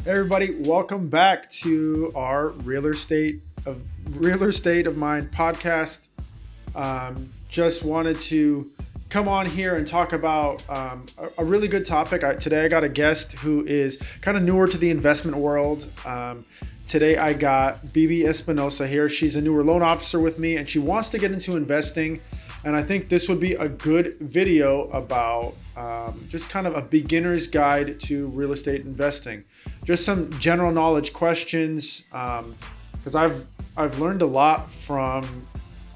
Hey everybody, welcome back to our Real Estate of Mind podcast. Just wanted to come on here and talk about a really good topic. Today I got a guest who is kind of newer to the investment world. Today I got Bibi Espinosa here. She's a newer loan officer with me and she wants to get into investing. And I think this would be a good video about just kind of a beginner's guide to real estate investing. Just some general knowledge questions, because I've learned a lot from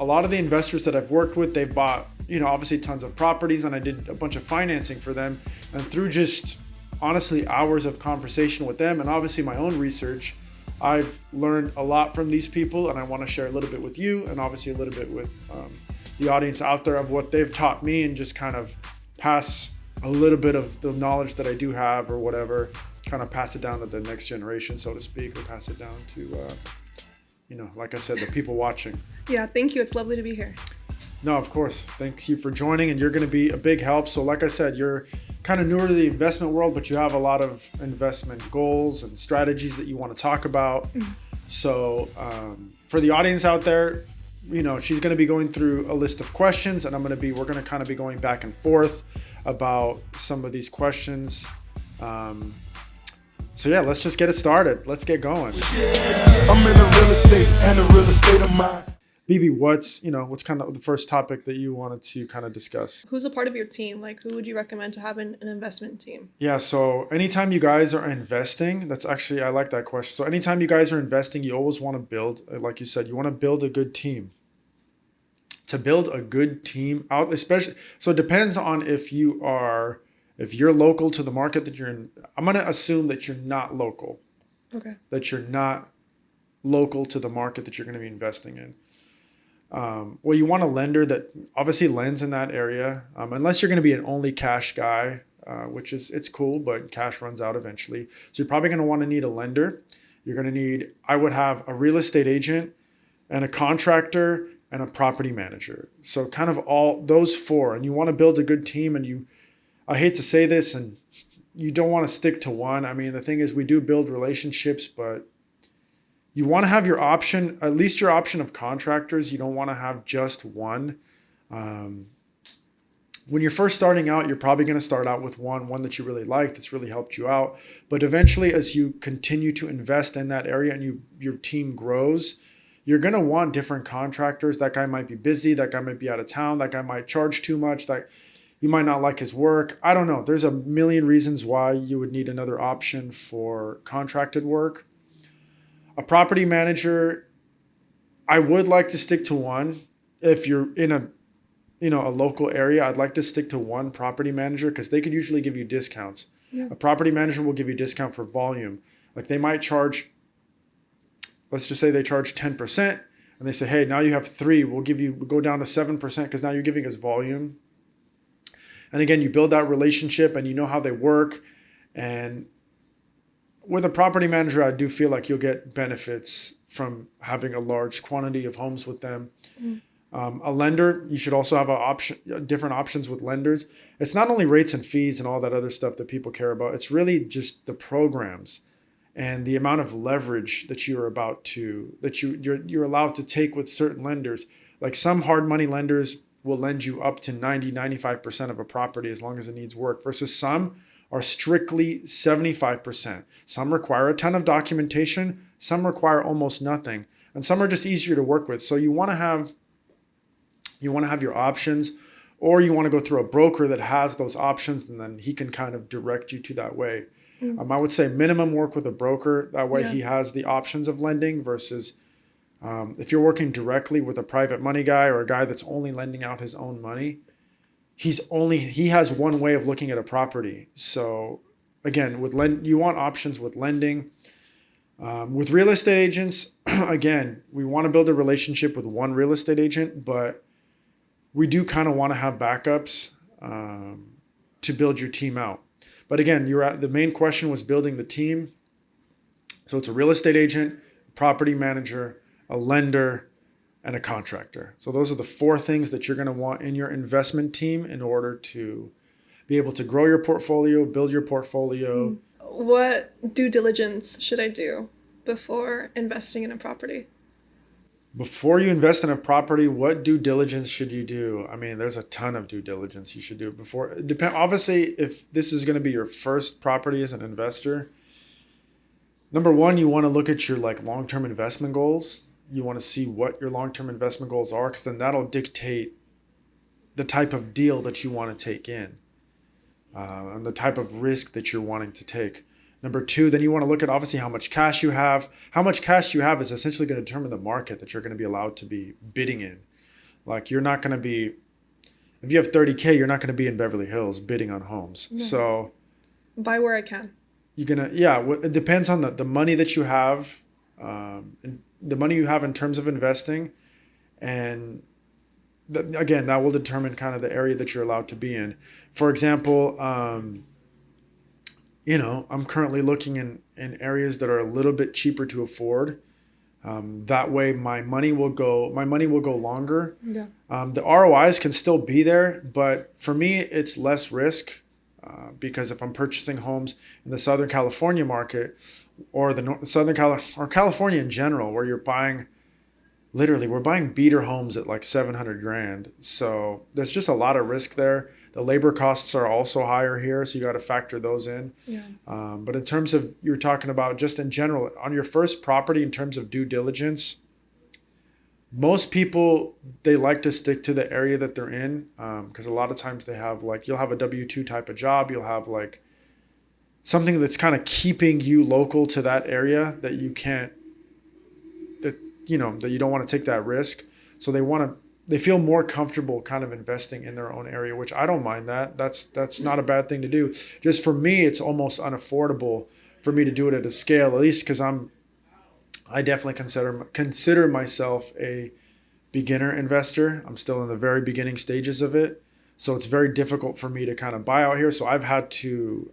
a lot of the investors that I've worked with. They've bought, obviously tons of properties, and I did a bunch of financing for them. And through just honestly hours of conversation with them and obviously my own research, I've learned a lot from these people, and I want to share a little bit with you and obviously a little bit with the audience out there of what they've taught me, and just kind of pass a little bit of the knowledge that I do have or whatever, kind of pass it down to the next generation, so to speak, or pass it down to, like I said, the people watching. Yeah, thank you. It's lovely to be here. No, of course. Thank you for joining, and you're going to be a big help. So like I said, you're kind of newer to the investment world, but you have a lot of investment goals and strategies that you want to talk about. Mm-hmm. So for the audience out there, she's going to be going through a list of questions, and we're going to kind of be going back and forth about some of these questions. So yeah, let's just get it started. Let's get going. I'm in the real estate and the real estate of mind. Bibi, what's kind of the first topic that you wanted to kind of discuss? Who's a part of your team? Like, who would you recommend to have an investment team? Yeah, so anytime you guys are investing, I like that question. So anytime you guys are investing, you always want to build, like you said, you want to build a good team. To build a good team out, especially, so it depends on if you're local to the market that you're in. I'm going to assume that you're not local. Okay. That you're not local to the market that you're going to be investing in. Well, you want a lender that obviously lends in that area, unless you're going to be an only cash guy, which it's cool, but cash runs out eventually. So you're probably going to want to need a lender. You're going to need, I would have a real estate agent and a contractor and a property manager. So kind of all those four, and you want to build a good team, and I hate to say this, and you don't want to stick to one. I mean, the thing is, we do build relationships, but you want to have your option, at least your option of contractors. You don't want to have just one. When you're first starting out, you're probably going to start out with one that you really like, that's really helped you out. But eventually, as you continue to invest in that area and your team grows, you're going to want different contractors. That guy might be busy. That guy might be out of town. That guy might charge too much. That you might not like his work. I don't know. There's a million reasons why you would need another option for contracted work. A property manager, I would like to stick to one. If you're in a local area, I'd like to stick to one property manager, because they could usually give you discounts. Yeah. A property manager will give you a discount for volume. Like, they might charge, let's just say they charge 10%, and they say, hey, now you have 3, we'll go down to 7% because now you're giving us volume. And again, you build that relationship and you know how they work. And with a property manager, I do feel like you'll get benefits from having a large quantity of homes with them. Mm. A lender, you should also have different options with lenders. It's not only rates and fees and all that other stuff that people care about. It's really just the programs and the amount of leverage that you're allowed to take with certain lenders. Like, some hard money lenders will lend you up to 95% of a property as long as it needs work, versus some are strictly 75%. Some require a ton of documentation, some require almost nothing, and some are just easier to work with. So you want to have your options, or you want to go through a broker that has those options, and then he can kind of direct you to that way. Mm-hmm. I would say minimum work with a broker. That way he has the options of lending, versus if you're working directly with a private money guy or a guy that's only lending out his own money, he has one way of looking at a property. So again, you want options with lending. With real estate agents, again, we want to build a relationship with one real estate agent, but we do kind of want to have backups to build your team out. But again, the main question was building the team. So it's a real estate agent, property manager, a lender, and a contractor. So those are the 4 things that you're going to want in your investment team in order to be able to grow your portfolio, build your portfolio. what due diligence should I do before investing in a property? Before you invest in a property, what due diligence should you do? I mean, there's a ton of due diligence you should do before. Obviously, if this is going to be your first property as an investor, number one, you want to look at your like long-term investment goals. You want to see what your long-term investment goals are, because then that'll dictate the type of deal that you want to take in, and the type of risk that you're wanting to take. Number two, then you want to look at obviously how much cash you have. How much cash you have is essentially going to determine the market that you're going to be allowed to be bidding in. Like you're not going to be, if you have 30K, you're not going to be in Beverly Hills bidding on homes. No. So Buy where I can. you're going to, yeah, it depends on the money that you have, and the money you have in terms of investing. And again, that will determine kind of the area that you're allowed to be in. For example, I'm currently looking in areas that are a little bit cheaper to afford. That way my money will go longer. Yeah. The ROIs can still be there, but for me, it's less risk, because if I'm purchasing homes in the Southern California market or or California in general, where you're buying, literally, we're buying beater homes at like 700 grand. So there's just a lot of risk there. The labor costs are also higher here, so you got to factor those in. Yeah. But in terms of, you're talking about just in general, on your first property, in terms of due diligence, most people, they like to stick to the area that they're in, because a lot of times they have like, you'll have a W-2 type of job. You'll have like something that's kind of keeping you local to that area that you can't, that you don't want to take that risk. So they feel more comfortable kind of investing in their own area, which I don't mind that. That's not a bad thing to do. Just for me, it's almost unaffordable for me to do it at a scale, at least because I definitely consider myself a beginner investor. I'm still in the very beginning stages of it. So it's very difficult for me to kind of buy out here. So I've had to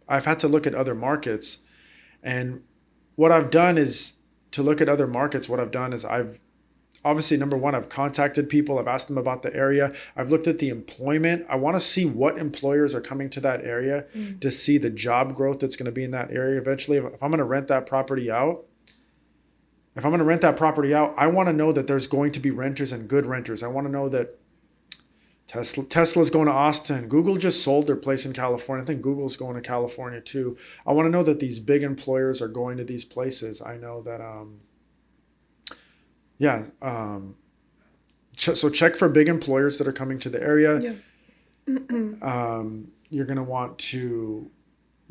look at other markets. And what I've done is to look at other markets. What I've done is obviously, number one, I've contacted people. I've asked them about the area. I've looked at the employment. I want to see what employers are coming to that area to see the job growth that's going to be in that area. Eventually, if I'm going to rent that property out, I want to know that there's going to be renters and good renters. I want to know that Tesla's going to Austin. Google just sold their place in California. I think Google's going to California too. I want to know that these big employers are going to these places. I know that, so check for big employers that are coming to the area. Yeah. You're going to want to,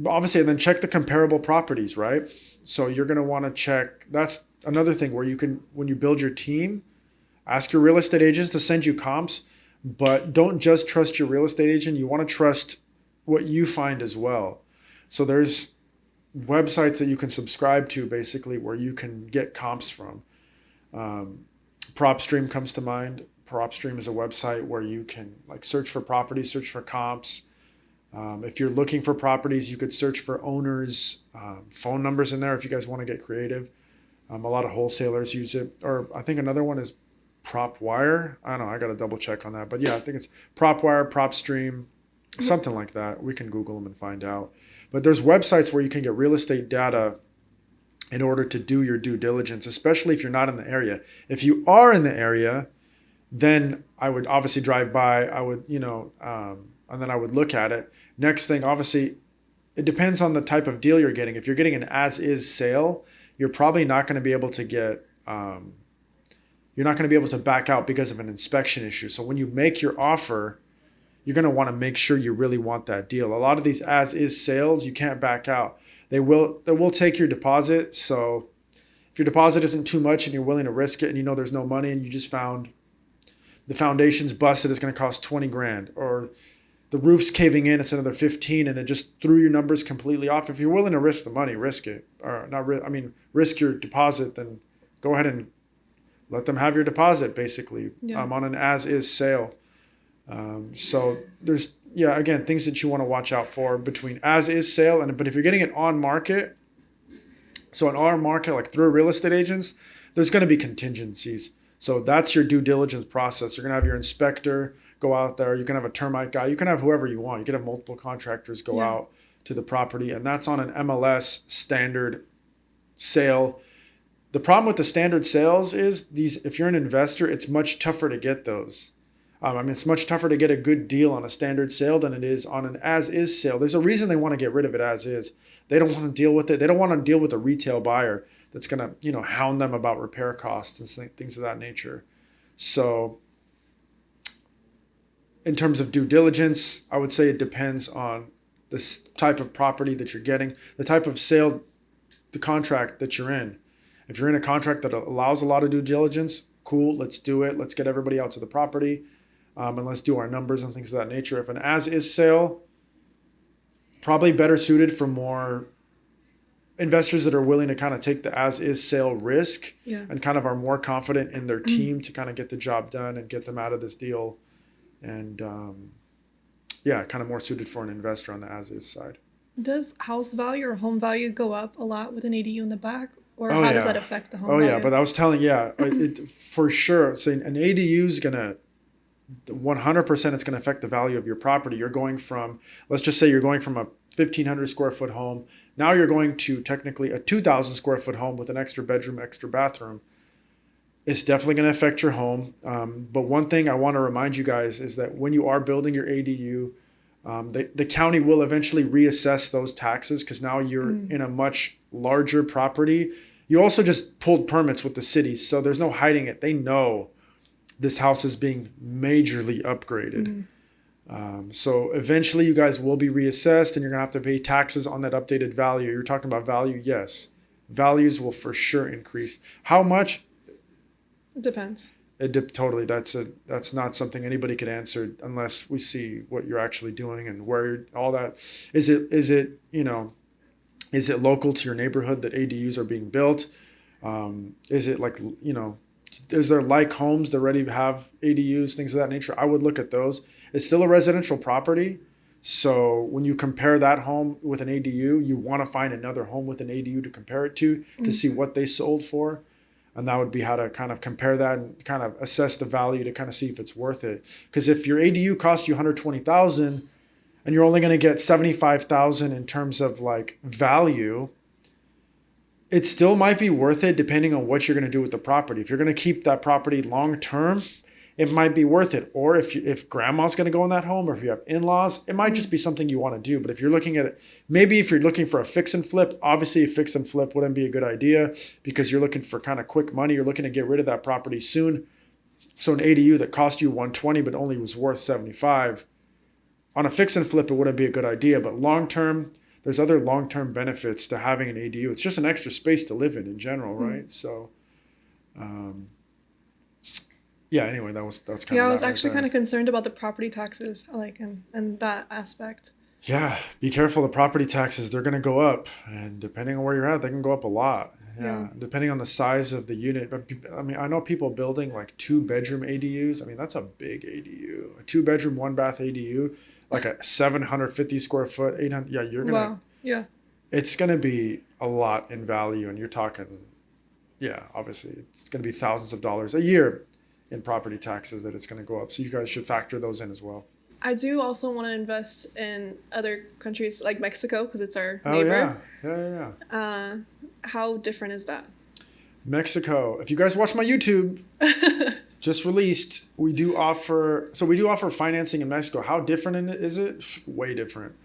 obviously, and then check the comparable properties, right? So you're going to want to check, that's another thing where you can, when you build your team, ask your real estate agents to send you comps, but don't just trust your real estate agent. You want to trust what you find as well. So there's websites that you can subscribe to basically where you can get comps from. PropStream comes to mind. PropStream is a website where you can like search for properties, search for comps. If you're looking for properties, you could search for owners, phone numbers in there if you guys want to get creative. A lot of wholesalers use it. Or I think another one is PropWire. I don't know. I got to double check on that. But yeah, I think it's PropWire, PropStream, something like that. We can Google them and find out. But there's websites where you can get real estate data in order to do your due diligence, especially if you're not in the area. If you are in the area, then I would obviously drive by. I would, and then I would look at it. Next thing, obviously, it depends on the type of deal you're getting. If you're getting an as-is sale, you're probably not going to be able to get, you're not going to be able to back out because of an inspection issue. So when you make your offer, you're going to want to make sure you really want that deal. A lot of these as-is sales, you can't back out. They will take your deposit. So if your deposit isn't too much and you're willing to risk it and you know there's no money and you just found the foundation's busted, it's going to cost 20 grand, or the roof's caving in, it's another 15, and it just threw your numbers completely off. If you're willing to risk the money, risk it. Or risk your deposit, then go ahead and let them have your deposit, basically, on an as-is sale. So there's, again, things that you want to watch out for between as-is sale but if you're getting it on market, so on our market, like through real estate agents, there's going to be contingencies. So that's your due diligence process. You're going to have your inspector go out there. You can have a termite guy. You can have whoever you want. You can have multiple contractors go out. to the property, and that's on an MLS standard sale. The problem with the standard sales is these. If you're an investor, it's much tougher to get those. It's much tougher to get a good deal on a standard sale than it is on an as-is sale. There's a reason they want to get rid of it as is. They don't want to deal with it. They don't want to deal with a retail buyer that's going to, hound them about repair costs and things of that nature. So in terms of due diligence, I would say it depends on the type of property that you're getting, the type of sale, the contract that you're in. If you're in a contract that allows a lot of due diligence, cool, let's do it. Let's get everybody out to the property. And let's do our numbers and things of that nature. If an as-is sale, probably better suited for more investors that are willing to kind of take the as-is sale risk and kind of are more confident in their team to kind of get the job done and get them out of this deal. And kind of more suited for an investor on the as-is side. Does house value or home value go up a lot with an ADU in the back? Or how does that affect the home value? But I was telling, it, for sure. So an ADU is going to 100% it's going to affect the value of your property. You're going from, let's just say you're going from a 1,500 square foot home. Now you're going to technically a 2,000 square foot home with an extra bedroom, extra bathroom. It's definitely going to affect your home. But one thing I want to remind you guys is that when you are building your ADU, the county will eventually reassess those taxes because now you're in a much larger property. You also just pulled permits with the city, so there's no hiding it. They know this house is being majorly upgraded. So eventually you guys will be reassessed and you're going to have to pay taxes on that updated value. You're talking about value? Yes. Values will for sure increase. How much? It depends. Totally. That's not something anybody could answer unless we see what you're actually doing and where all that. Is it local to your neighborhood that ADUs are being built? Is it like, is there like homes that already have ADUs, things of that nature? I would look at those. It's still a residential property. So when you compare that home with an ADU, you want to find another home with an ADU to compare it to see what they sold for. And that would be how to kind of compare that and kind of assess the value to kind of see if it's worth it. Because if your ADU costs you $120,000 and you're only going to get $75,000 in terms of like value, it still might be worth it depending on what you're going to do with the property. If you're going to keep that property long term, it might be worth it. Or if grandma's going to go in that home, or if you have in-laws, it might just be something you want to do. But if you're looking at it, maybe if you're looking for a fix and flip, obviously a fix and flip wouldn't be a good idea because you're looking for kind of quick money. You're looking to get rid of that property soon. So an ADU that cost you $120 but only was worth $75, on a fix and flip, it wouldn't be a good idea. But long term, there's other long-term benefits to having an ADU. It's just an extra space to live in general, right? So, anyway, that's kind of. Yeah, I was actually kind of concerned about the property taxes, and that aspect. Yeah, be careful. The property taxes, they're going to go up, and depending on where you're at, they can go up a lot. Yeah, depending on the size of the unit. But I mean, I know people building like 2-bedroom ADUs. I mean, that's a big ADU. A 2-bedroom, 1-bath ADU. Like a 750 square foot, 800. Yeah, you're gonna. Wow. Yeah. It's gonna be a lot in value, and you're talking. Yeah, obviously, it's gonna be thousands of dollars a year in property taxes that it's gonna go up. So you guys should factor those in as well. I do also want to invest in other countries like Mexico because it's our neighbor. Yeah. How different is that? Mexico. If you guys watch my YouTube. Just released, we do offer financing in Mexico. How different is it? Way different.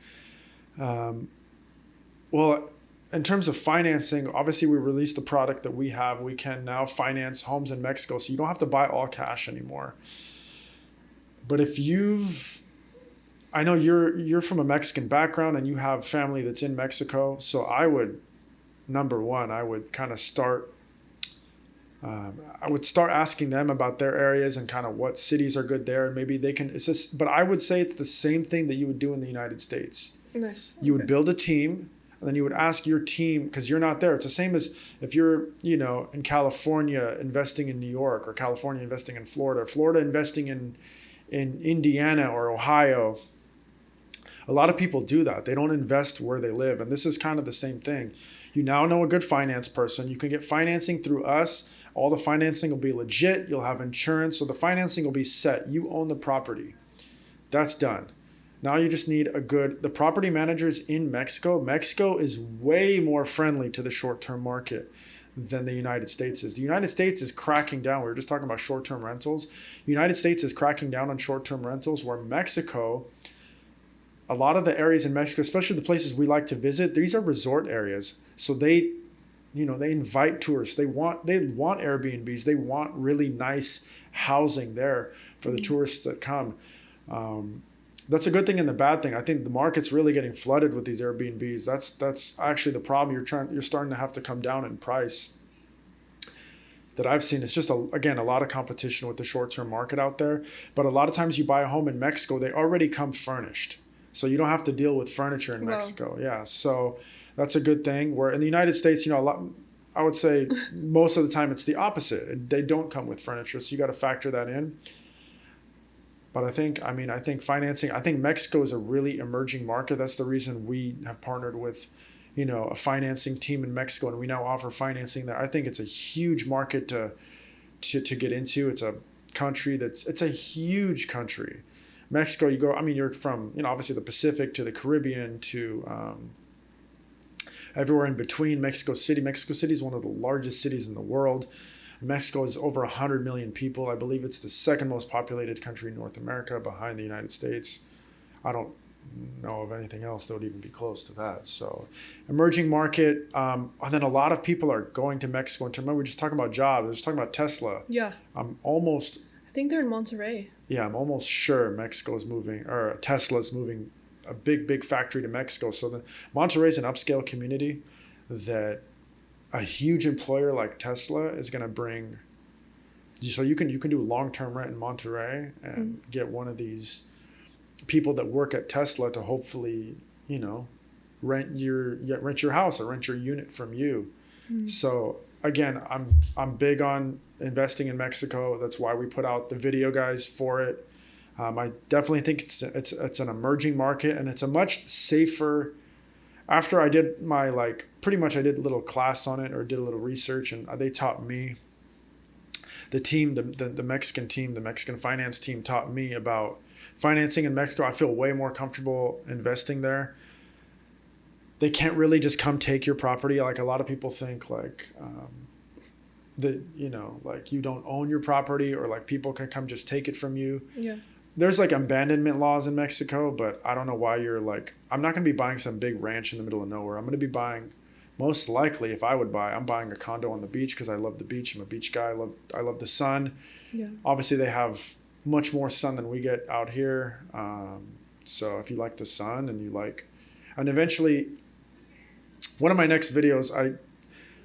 Well, in terms of financing, obviously we released the product that we have. We can now finance homes in Mexico, so you don't have to buy all cash anymore. But if I know you're from a Mexican background and you have family that's in Mexico, so I would kind of start. I would start asking them about their areas and kind of what cities are good there, and maybe they can assist. But I would say it's the same thing that you would do in the United States. Nice. You would build a team, and then you would ask your team, because you're not there. It's the same as if you're, in California investing in New York, or California investing in Florida, or Florida investing in Indiana or Ohio. A lot of people do that. They don't invest where they live, and this is kind of the same thing. You now know a good finance person. You can get financing through us. All the financing will be legit. You'll have insurance. So the financing will be set. You own the property. That's done. Now you just need the property managers in Mexico. Mexico is way more friendly to the short-term market than the United States is. The United States is cracking down. We were just talking about short-term rentals. The United States is cracking down on short-term rentals, where Mexico, a lot of the areas in Mexico, especially the places we like to visit, these are resort areas. So they invite tourists. They want Airbnbs. They want really nice housing there for the tourists that come. That's a good thing and the bad thing. I think the market's really getting flooded with these Airbnbs. That's actually the problem. You're starting to have to come down in price. That I've seen. It's just a lot of competition with the short-term market out there. But a lot of times you buy a home in Mexico, they already come furnished, so you don't have to deal with furniture in Mexico. Yeah, so that's a good thing. Where in the United States, I would say most of the time it's the opposite. They don't come with furniture, so you got to factor that in. But I think financing, I think Mexico is a really emerging market. That's the reason we have partnered with, a financing team in Mexico, and we now offer financing there. I think it's a huge market to get into. It's a country it's a huge country. Mexico, you're from, obviously the Pacific to the Caribbean to everywhere in between. Mexico City is one of the largest cities in the world. Mexico is over 100 million people. I believe it's the second most populated country in North America, behind the United States. I don't know of anything else that would even be close to that. So emerging market. And then a lot of people are going to Mexico. Remember, we were just talking about jobs. We were just talking about Tesla. Yeah. I think they're in Monterrey. Yeah, I'm almost sure Mexico's moving, or Tesla's moving a big factory to Mexico. So Monterrey is an upscale community that a huge employer like Tesla is going to bring. So you can do long-term rent in Monterrey and get one of these people that work at Tesla to hopefully, rent your house or rent your unit from you. So again, I'm big on investing in Mexico. That's why we put out the video guys for it. I definitely think it's an emerging market, and it's a much safer. After I did my pretty much I did a little class on it, or did a little research, and they taught me, the team, the Mexican team, the Mexican finance team taught me about financing in Mexico. I feel way more comfortable investing there. They can't really just come take your property. Like a lot of people think that, you don't own your property, or people can come just take it from you. Yeah. There's abandonment laws in Mexico, but I don't know why I'm not going to be buying some big ranch in the middle of nowhere. I'm going to be buying, most likely, if I would buy, I'm buying a condo on the beach because I love the beach. I'm a beach guy. I love the sun. Yeah. Obviously, they have much more sun than we get out here. So if you like the sun and eventually, one of my next videos, I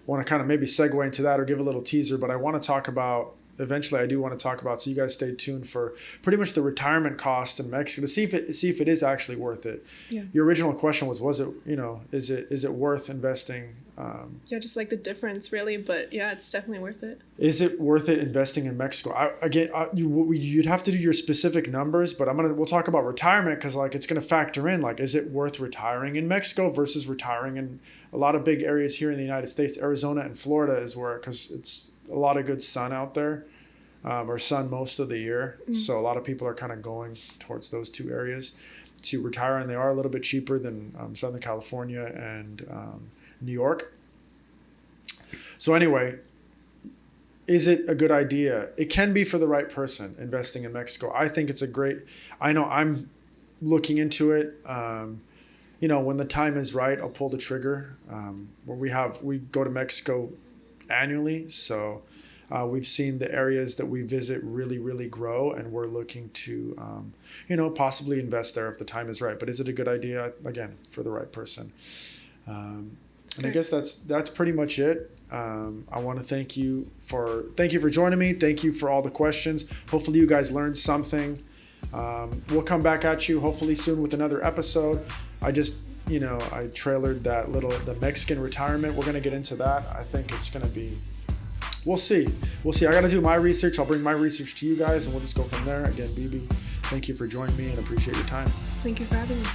want to kind of maybe segue into that or give a little teaser, but I want to talk about, eventually I do want to talk about, so you guys stay tuned for pretty much the retirement cost in Mexico to see if it is actually worth it. Yeah. Your original question was it, is it worth investing? Just the difference really, but yeah, it's definitely worth it. Is it worth it investing in Mexico? You'd have to do your specific numbers, but we'll talk about retirement because it's going to factor in, is it worth retiring in Mexico versus retiring in a lot of big areas here in the United States. Arizona and Florida is where, because it's a lot of good sun out there, or sun most of the year. So a lot of people are kind of going towards those two areas to retire, and they are a little bit cheaper than Southern California and New York. So anyway, is it a good idea? It can be for the right person, investing in Mexico. I think it's I know I'm looking into it. When the time is right, I'll pull the trigger. We go to Mexico annually. So we've seen the areas that we visit really, really grow, and we're looking to, possibly invest there if the time is right. But is it a good idea? Again, for the right person. And I guess that's pretty much it. I want to thank you for joining me. Thank you for all the questions. Hopefully you guys learned something. We'll come back at you hopefully soon with another episode. I just, I trailered the Mexican retirement. We're going to get into that. I think it's going to be, we'll see. I got to do my research. I'll bring my research to you guys, and we'll just go from there. Again, Bibi, thank you for joining me and appreciate your time. Thank you for having me.